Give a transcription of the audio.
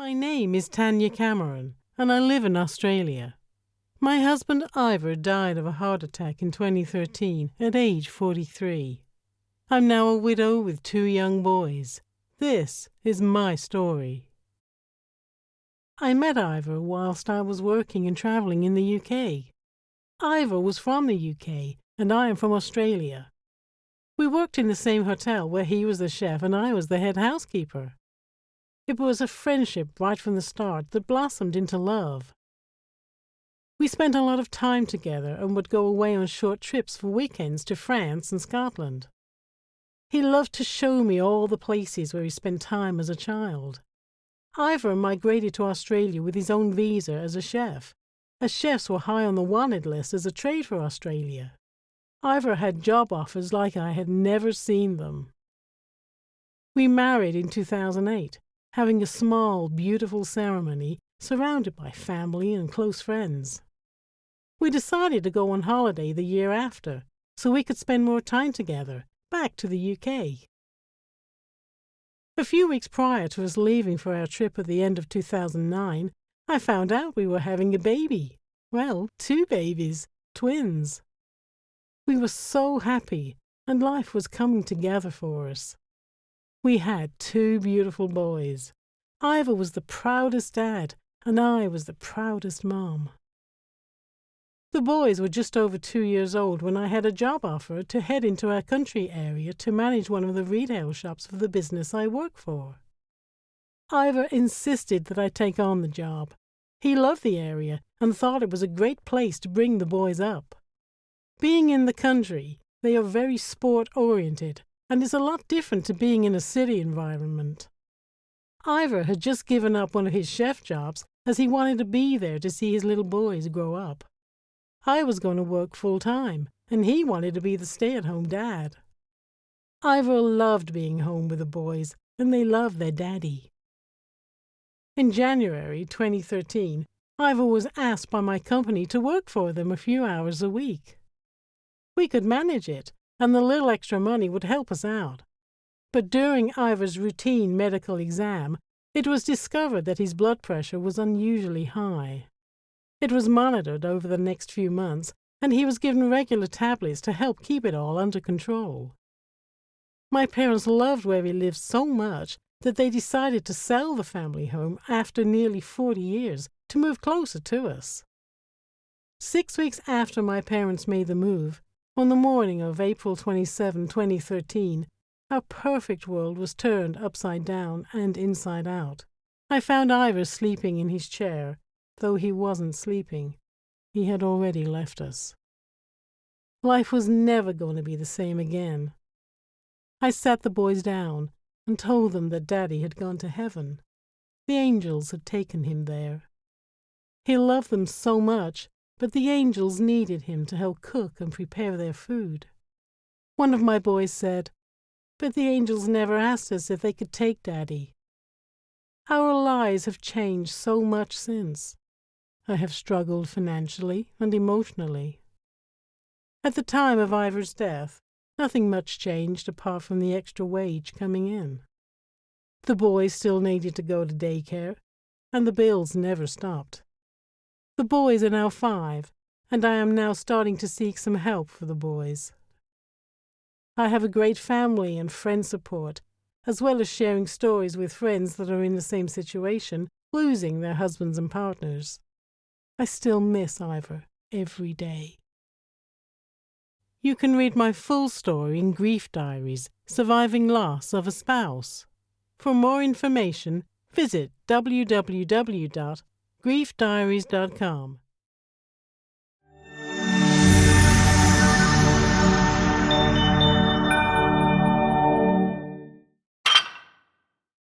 My name is Tanya Cameron, and I live in Australia. My husband Ivor died of a heart attack in 2013 at age 43. I'm now a widow with 2 young boys. This is my story. I met Ivor whilst I was working and travelling in the UK. Ivor was from the UK, and I am from Australia. We worked in the same hotel where he was the chef and I was the head housekeeper. It was a friendship right from the start that blossomed into love. We spent a lot of time together and would go away on short trips for weekends to France and Scotland. He loved to show me all the places where he spent time as a child. Ivor migrated to Australia with his own visa as a chef, as chefs were high on the wanted list as a trade for Australia. Ivor had job offers like I had never seen them. We married in 2008, having a small, beautiful ceremony surrounded by family and close friends. We decided to go on holiday the year after, so we could spend more time together, back to the UK. A few weeks prior to us leaving for our trip at the end of 2009, I found out we were having a baby. Well, 2 babies, twins. We were so happy, and life was coming together for us. We had 2 beautiful boys. Ivor was the proudest dad, and I was the proudest mom. The boys were just over 2 years old when I had a job offer to head into our country area to manage one of the retail shops for the business I work for. Ivor insisted that I take on the job. He loved the area and thought it was a great place to bring the boys up. Being in the country, they are very sport-oriented, and it's a lot different to being in a city environment. Ivor had just given up one of his chef jobs as he wanted to be there to see his little boys grow up. I was going to work full-time, and he wanted to be the stay-at-home dad. Ivor loved being home with the boys, and they loved their daddy. In January 2013, Ivor was asked by my company to work for them a few hours a week. We could manage it, and the little extra money would help us out. But during Ivor's routine medical exam, it was discovered that his blood pressure was unusually high. It was monitored over the next few months, and he was given regular tablets to help keep it all under control. My parents loved where we lived so much that they decided to sell the family home after nearly 40 years to move closer to us. 6 weeks after my parents made the move, on the morning of April 27, 2013, our perfect world was turned upside down and inside out. I found Ivor sleeping in his chair, though he wasn't sleeping. He had already left us. Life was never going to be the same again. I sat the boys down and told them that Daddy had gone to heaven. The angels had taken him there. He loved them so much, but the angels needed him to help cook and prepare their food. One of my boys said, "But the angels never asked us if they could take Daddy." Our lives have changed so much since. I have struggled financially and emotionally. At the time of Ivor's death, nothing much changed apart from the extra wage coming in. The boys still needed to go to daycare, and the bills never stopped. The boys are now 5, and I am now starting to seek some help for the boys. I have a great family and friend support, as well as sharing stories with friends that are in the same situation, losing their husbands and partners. I still miss Ivor every day. You can read my full story in Grief Diaries, Surviving Loss of a Spouse. For more information, visit www.griefdiaries.com.